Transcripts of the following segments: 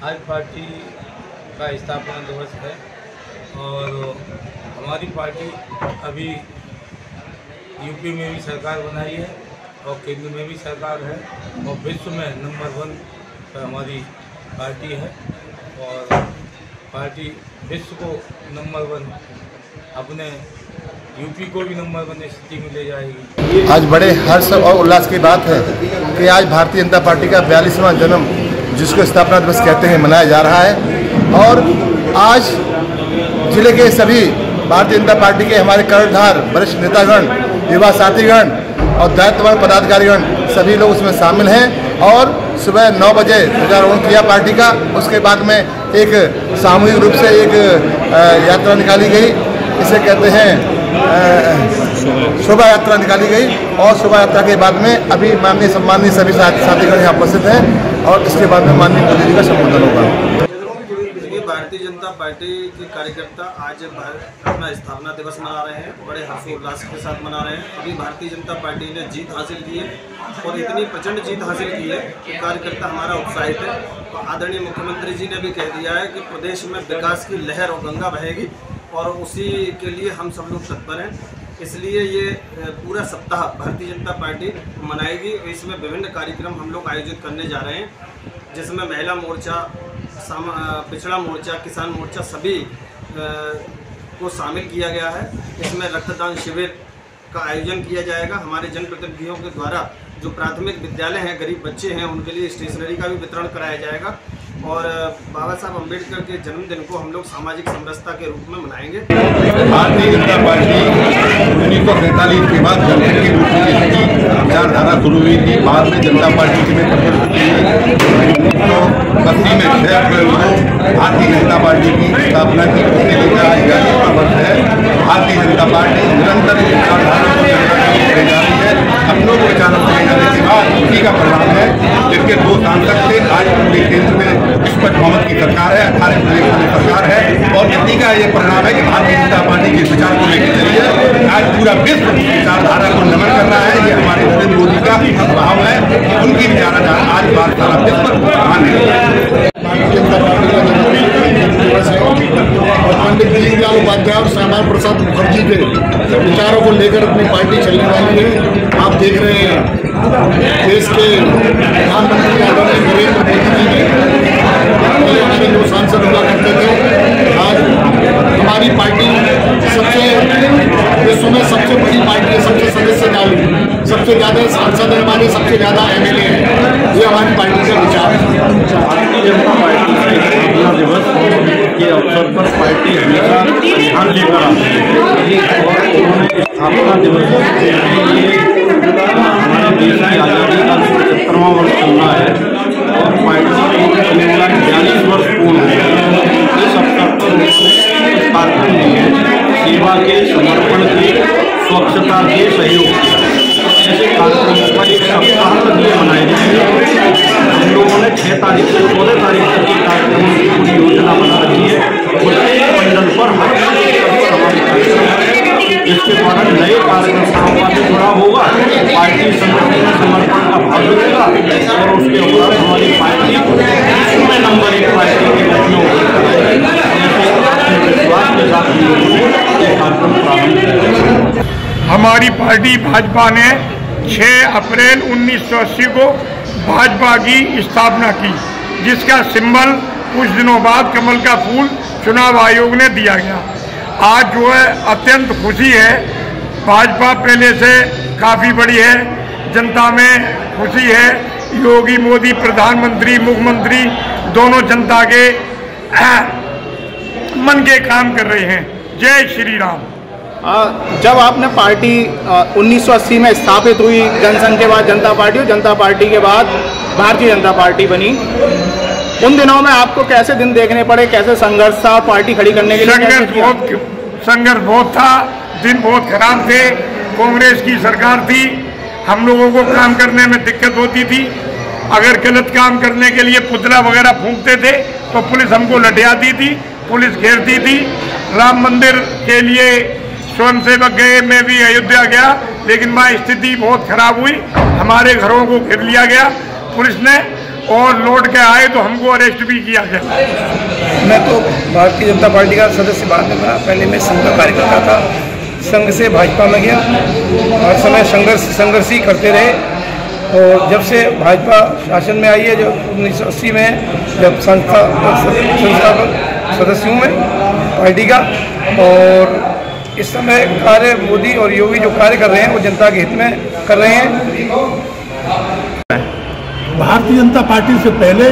आज पार्टी का स्थापना दिवस है और हमारी पार्टी अभी यूपी में भी सरकार बनाई है और केंद्र में भी सरकार है और विश्व में नंबर 1 पर हमारी पार्टी है और पार्टी विश्व को नंबर 1 अपने यूपी को भी नंबर 1 स्थिति में ले जाएगी। आज बड़े हर्ष और उल्लास की बात है कि आज भारतीय जनता पार्टी का 42वां जन्म, जिसको स्थापना दिवस कहते हैं, मनाया जा रहा है। और आज जिले के सभी भारतीय जनता पार्टी के हमारे कर्णधार, वरिष्ठ नेतागण, युवा साथीगण और दायित्ववान पदाधिकारीगण सभी लोग उसमें शामिल हैं। और सुबह 9 बजे ध्वजारोहण किया पार्टी का। उसके बाद में एक सामूहिक रूप से एक यात्रा निकाली गई, इसे कहते हैं शोभा यात्रा निकाली गई। और शोभा यात्रा के बाद में अभी माननीय सम्माननीय सभी साथीगण यहाँ उपस्थित हैं और इसके बाद में माननीय मोदी जी का संबोधन होगा। भारतीय जनता पार्टी के कार्यकर्ता आज अपना स्थापना दिवस मना रहे हैं, बड़े हर्षोल्लास के साथ मना रहे हैं। अभी भारतीय जनता पार्टी ने जीत हासिल की है और इतनी प्रचंड जीत हासिल की है कि कार्यकर्ता हमारा उत्साहित है। तो आदरणीय मुख्यमंत्री जी ने भी कह दिया है कि प्रदेश में विकास की लहर और गंगा बहेगी और उसी के लिए हम सब लोग तत्पर हैं। इसलिए ये पूरा सप्ताह भारतीय जनता पार्टी मनाएगी। इसमें विभिन्न कार्यक्रम हम लोग आयोजित करने जा रहे हैं, जिसमें महिला मोर्चा, पिछड़ा मोर्चा, किसान मोर्चा सभी को शामिल किया गया है। इसमें रक्तदान शिविर का आयोजन किया जाएगा। हमारे जनप्रतिनिधियों के द्वारा जो प्राथमिक विद्यालय हैं, गरीब बच्चे हैं, उनके लिए स्टेशनरी का भी वितरण कराया जाएगा और बाबा साहब अम्बेडकर के जन्मदिन को हम लोग सामाजिक समरसता के रूप में मनाएंगे। भारतीय जनता पार्टी 1947 के बाद जनता की विचारधारा शुरू हुई थी। बाद में जनता पार्टी में भारतीय जनता पार्टी की स्थापना की। उससे लेकर आज 42वां वर्ष है। भारतीय जनता पार्टी निरंतर विचारधारा को जा रही है। अपनों को विचारों को ले जाने के बाद उसी का परिणाम है। जिनके 2 सांसद थे, आज पूरे केंद्र में विश्वपत बहुमत की सरकार है, 18 प्रदेश में सरकार है और इसी का ये परिणाम है कि भारतीय जनता पार्टी के विचार को लेकर चली है। आज पूरा विश्व विचारधारा को नमन कर रहा है। ये हमारे नरेंद्र मोदी का प्रभाव है। उनकी विचारधारा आज बात सारा विश्व मान है। भारतीय जनता पार्टी का दिवस है और पंडित दीनदयाल उपाध्याय और श्यामा प्रसाद मुखर्जी के विचारों को लेकर अपनी पार्टी चलने वाली है। आप देख रहे हैं देश के प्रधानमंत्री आदरणीय नरेंद्र मोदी जी ने जो सांसद हुआ करते थे, आज हमारी पार्टी सबसे विश्व में सबसे बड़ी पार्टी है, सबसे सदस्य डाली, सबसे ज़्यादा सांसद है हमारे, सबसे ज़्यादा MLA हैं। ये हमारी पार्टी का विचार है। भारतीय जनता पार्टी के स्थापना दिवस के अवसर पर पार्टी हमेशा ध्यान लेकर आती है और उन्होंने स्थापना दिवस के लिए हमारे देश की आज़ादी का 75वां वर्ष चलना है और पार्टी को चलने वाला 42 वर्ष पूर्ण है। इस अवसर पर उन्होंने कार्यक्रम लिए सेवा के, समर्पण के, स्वच्छता के, सहयोग के ऐसे कार्यक्रमों का एक सप्ताह तक ये मनाए जाएंगे। हम लोगों ने 6 तारीख से 14 तारीख तक ये कार्यक्रमों की पूरी योजना बना रखी है। प्रत्येक मंडल पर हर समाज कार्यक्रम है, जिसके द्वारा नए कार्यकर्ताओं का भी जुड़ा होगा, पार्टी संगठन में समर्पण का भाव मिलेगा और उसके बाद हमारी पार्टी विश्व में नंबर 1 पार्टी के रूप में विश्वास के साथ ये कार्यक्रम प्रारंभ किया। हमारी पार्टी भाजपा ने 6 अप्रैल 1980 को भाजपा की स्थापना की, जिसका सिंबल कुछ दिनों बाद कमल का फूल चुनाव आयोग ने दिया गया। आज जो है अत्यंत खुशी है। भाजपा पहले से काफ़ी बड़ी है, जनता में खुशी है। योगी मोदी प्रधानमंत्री, मुख्यमंत्री दोनों जनता के मन के काम कर रहे हैं। जय श्री राम। जब आपने पार्टी 1980 में स्थापित हुई, जनसंघ के बाद जनता पार्टी और जनता पार्टी के बाद भारतीय जनता पार्टी बनी, उन दिनों में आपको कैसे दिन देखने पड़े, कैसे संघर्ष था पार्टी खड़ी करने के लिए? संघर्ष बहुत था, दिन बहुत खराब थे। कांग्रेस की सरकार थी, हम लोगों को काम करने में दिक्कत होती थी। अगर गलत काम करने के लिए पुतला वगैरह फूंकते थे तो पुलिस हमको लठियाती थी, पुलिस घेरती थी। राम मंदिर के लिए स्वयंसेवक गए, मैं भी अयोध्या गया, लेकिन वहाँ स्थिति बहुत खराब हुई। हमारे घरों को घेर लिया गया पुलिस ने और लौट के आए तो हमको अरेस्ट भी किया जाए। मैं तो भारतीय जनता पार्टी का सदस्य बाद में बना, पहले मैं संघ का कार्यकर्ता था, संघ से भाजपा में गया, हर समय संघर्ष ही करते रहे। और जब से भाजपा शासन में आई है, जो 1980 में जब संस्थापक सदस्य हूँ मैं पार्टी का, और इस समय कार्य मोदी और योगी जो कार्य कर रहे हैं वो जनता के हित में कर रहे हैं। भारतीय जनता पार्टी से पहले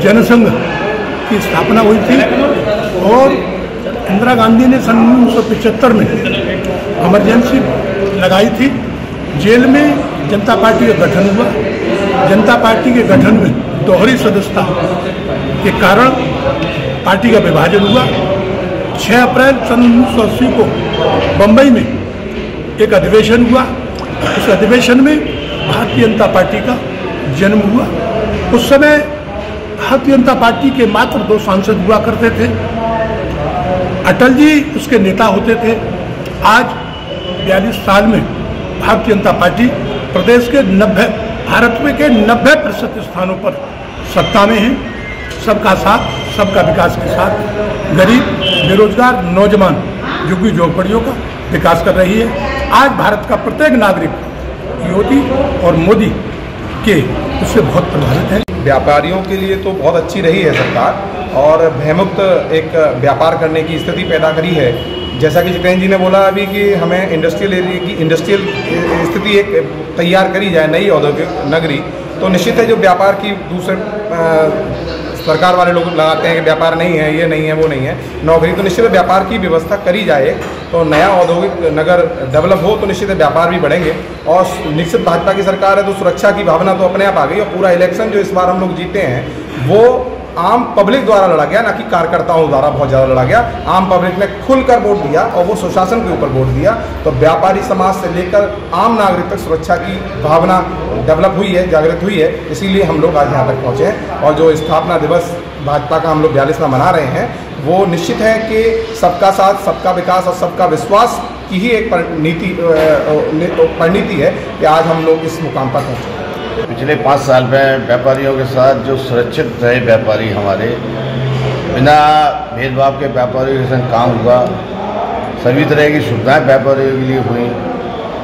जनसंघ की स्थापना हुई थी और इंदिरा गांधी ने सन 1975 में इमरजेंसी लगाई थी। जेल में जनता पार्टी का गठन हुआ। जनता पार्टी के गठन में दोहरी सदस्यता के कारण पार्टी का विभाजन हुआ। 6 अप्रैल सन 1980 को बम्बई में एक अधिवेशन हुआ। उस अधिवेशन में भारतीय जनता पार्टी का जन्म हुआ। उस समय भारतीय जनता पार्टी के मात्र 2 सांसद हुआ करते थे। अटल जी उसके नेता होते थे। आज 42 साल में भारतीय जनता पार्टी प्रदेश के भारत में के 90% स्थानों पर सत्ता में है। सबका साथ, सबका विकास के साथ गरीब, बेरोजगार, नौजवान, झुग्गी झोंपड़ियों का विकास कर रही है। आज भारत का प्रत्येक नागरिक योगी और मोदी के उससे बहुत प्रभावित है। व्यापारियों के लिए तो बहुत अच्छी रही है सरकार और भयमुक्त एक व्यापार करने की स्थिति पैदा करी है। जैसा कि जितेंद्र जी ने बोला अभी कि हमें इंडस्ट्रियल एरिया की इंडस्ट्रियल स्थिति एक तैयार करी जाए, नई औद्योगिक नगरी, तो निश्चित है जो व्यापार की दूसरे सरकार वाले लोग लगाते हैं कि व्यापार नहीं है, ये नहीं है, वो नहीं है, नौकरी, तो निश्चित व्यापार की व्यवस्था करी जाए तो नया औद्योगिक नगर डेवलप हो तो निश्चित व्यापार भी बढ़ेंगे। और निश्चित भाजपा की सरकार है तो सुरक्षा की भावना तो अपने आप आ गई। और पूरा इलेक्शन जो इस बार हम लोग जीते हैं वो आम पब्लिक द्वारा लड़ा गया, ना कि कार्यकर्ताओं द्वारा बहुत ज़्यादा लड़ा गया। आम पब्लिक ने खुलकर वोट दिया और वो सुशासन के ऊपर वोट दिया। तो व्यापारी समाज से लेकर आम नागरिक तक सुरक्षा की भावना डेवलप हुई है, जागृत हुई है, इसीलिए हम लोग आज यहाँ तक पहुँचे हैं। और जो स्थापना दिवस भाजपा का हम लोग 42वां मना रहे हैं वो निश्चित है कि सबका साथ, सबका विकास और सबका विश्वास की ही एक परिणति है कि आज हम लोग इस मुकाम पर पहुँचे। पिछले 5 साल में व्यापारियों के साथ जो सुरक्षित रहे व्यापारी, हमारे बिना भेदभाव के व्यापारियों के संग काम हुआ, सभी तरह की सुविधाएं व्यापारियों के लिए हुई।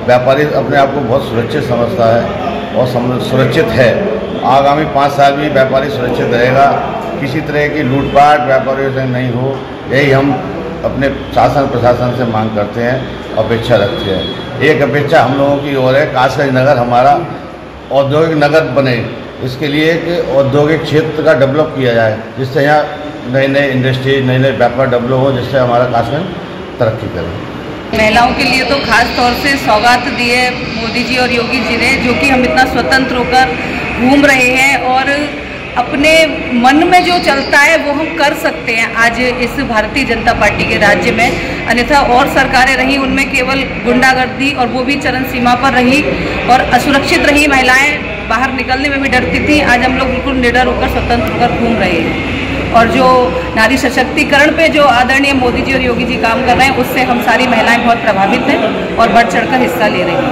व्यापारी अपने आप को बहुत सुरक्षित समझता है और सुरक्षित है। आगामी 5 साल में व्यापारी सुरक्षित रहेगा, किसी तरह की लूटपाट व्यापारियों से नहीं हो, यही हम अपने शासन प्रशासन से मांग करते हैं, अपेक्षा रखते हैं। एक अपेक्षा हम लोगों की ओर है, कासगंज नगर हमारा औद्योगिक नगर बने, इसके लिए कि औद्योगिक क्षेत्र का डेवलप किया जाए, जिससे यहाँ नए नए इंडस्ट्री, नए नए व्यापार डेवलप हो, जिससे हमारा कासगंज तरक्की करे। महिलाओं के लिए तो खास तौर से सौगात दी है मोदी जी और योगी जी ने, जो कि हम इतना स्वतंत्र होकर घूम रहे हैं और अपने मन में जो चलता है वो हम कर सकते हैं आज इस भारतीय जनता पार्टी के राज्य में। अन्यथा और सरकारें रही उनमें केवल गुंडागर्दी और वो भी चरम सीमा पर रही और असुरक्षित रही। महिलाएं बाहर निकलने में भी डरती थी। आज हम लोग बिल्कुल निडर होकर, स्वतंत्र होकर घूम रहे हैं। और जो नारी सशक्तिकरण पे जो आदरणीय मोदी जी और योगी जी काम कर रहे हैं, उससे हम सारी महिलाएं बहुत प्रभावित हैं और बढ़ चढ़ कर हिस्सा ले रही हैं।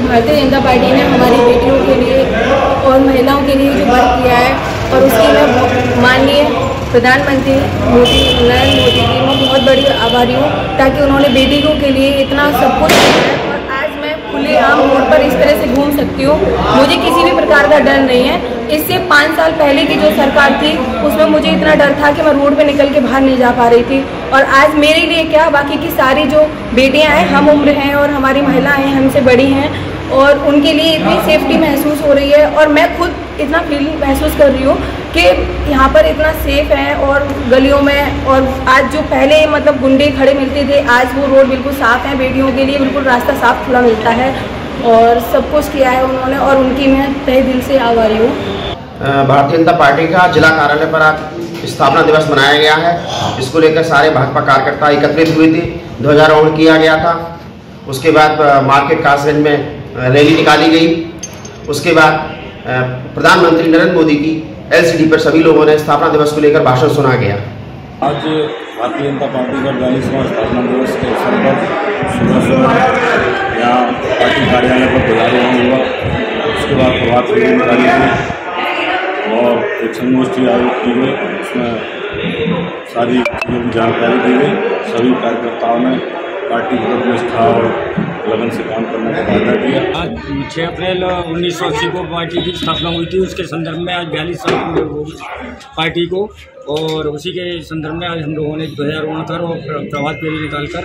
भारतीय जनता पार्टी ने हमारी बेटियों के लिए और महिलाओं के लिए जो वर्क किया है और उसके मैं माननीय प्रधानमंत्री नरेंद्र मोदी की मैं बहुत बड़ी आभारी हूँ, ताकि उन्होंने बेटियों के लिए इतना सब कुछ किया है और आज मैं खुलेआम रोड पर इस तरह से घूम सकती हूँ। मुझे किसी भी प्रकार का डर नहीं है। इससे 5 साल पहले की जो सरकार थी उसमें मुझे इतना डर था कि मैं रोड पे निकल के बाहर नहीं जा पा रही थी। और आज मेरे लिए क्या, बाकी की सारी जो बेटियां हैं, हम उम्र हैं और हमारी महिलाएं हैं, हमसे बड़ी हैं, और उनके लिए इतनी सेफ्टी महसूस हो रही है। और मैं खुद इतना फील महसूस कर रही हूँ कि यहाँ पर इतना सेफ है और गलियों में। और आज जो पहले मतलब गुंडे खड़े मिलते थे, आज वो रोड बिल्कुल साफ़ है, बेटियों के लिए बिल्कुल रास्ता साफ खुला मिलता है और सब कुछ किया है उन्होंने, और उनकी मैं तहे दिल से आभारी हूँ। भारतीय जनता पार्टी का जिला कार्यालय पर आज स्थापना दिवस मनाया गया है। इसको लेकर सारे भाजपा कार्यकर्ता एकत्रित हुए थे, ध्वजारोहण किया गया था। उसके बाद मार्केट कासगंज में रैली निकाली गई। उसके बाद प्रधानमंत्री नरेंद्र मोदी की एलसीडी पर सभी लोगों ने स्थापना दिवस को लेकर भाषण सुना गया। आज भारतीय जनता पार्टी का 42वां स्थापना दिवस के अवसर पर सुबह यहाँ पार्टी कार्यालय पर ध्वजारोहण हुआ। उसके बाद प्रभात फेरी निकाली गई और एक संगोष्ठी आयोजित की गई। उसमें सारी चीज़ों की जानकारी दी गई। सभी कार्यकर्ताओं ने पार्टी की निष्ठा और लगन से काम करने का वादा किया। आज 6 अप्रैल 1980 को पार्टी की स्थापना हुई थी। उसके संदर्भ में आज 42 साल पूरे हो पार्टी को, और उसी के संदर्भ में आज हम लोगों ने ध्वजारोहण कर और प्रभात फेरी निकालकर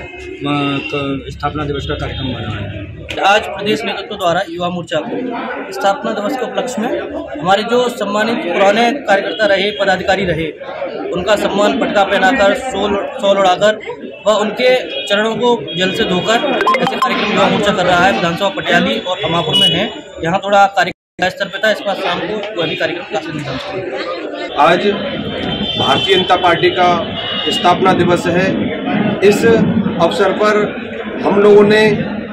स्थापना दिवस का कार्यक्रम मनाया है। आज प्रदेश नेतृत्व द्वारा युवा मोर्चा को स्थापना दिवस के उपलक्ष्य में हमारे जो सम्मानित पुराने कार्यकर्ता रहे, पदाधिकारी रहे, उनका सम्मान पटका पहनाकर, शॉल उड़ाकर व उनके चरणों को जल से धोकर ऐसे कार्यक्रम युवा मोर्चा कर रहा है। विधानसभा पटियाली और अमापुर में है। यहाँ थोड़ा कार्यक्रम स्तर पर था, इस बार शाम को वही कार्यक्रम काफी। आज भारतीय जनता पार्टी का स्थापना दिवस है। इस अवसर पर हम लोगों ने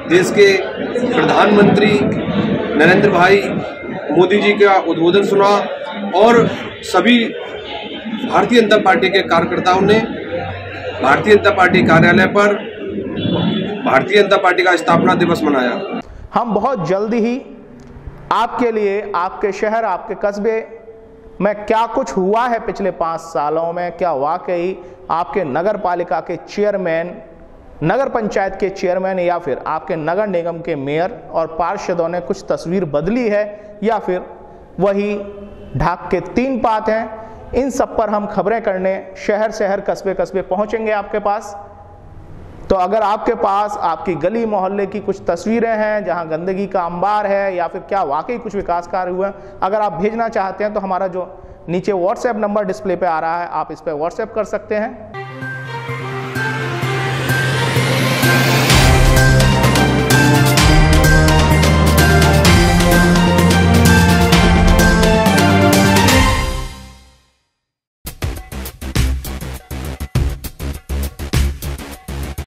देश के प्रधानमंत्री नरेंद्र भाई मोदी जी का उद्बोधन सुना और सभी भारतीय जनता पार्टी के कार्यकर्ताओं ने भारतीय जनता पार्टी कार्यालय पर भारतीय जनता पार्टी का स्थापना दिवस मनाया। हम बहुत जल्दी ही आपके लिए, आपके शहर, आपके कस्बे में क्या कुछ हुआ है पिछले 5 सालों में, क्या वाकई आपके नगर पालिका के चेयरमैन, नगर पंचायत के चेयरमैन या फिर आपके नगर निगम के मेयर और पार्षदों ने कुछ तस्वीर बदली है या फिर वही ढाक के 3 पात हैं। इन सब पर हम खबरें करने शहर शहर, कस्बे कस्बे पहुंचेंगे आपके पास। तो अगर आपके पास आपकी गली मोहल्ले की कुछ तस्वीरें हैं जहां गंदगी का अंबार है या फिर क्या वाकई कुछ विकास कार्य हुए, अगर आप भेजना चाहते हैं तो हमारा जो नीचे व्हाट्सएप नंबर डिस्प्ले पे आ रहा है, आप इस पर व्हाट्सएप कर सकते हैं।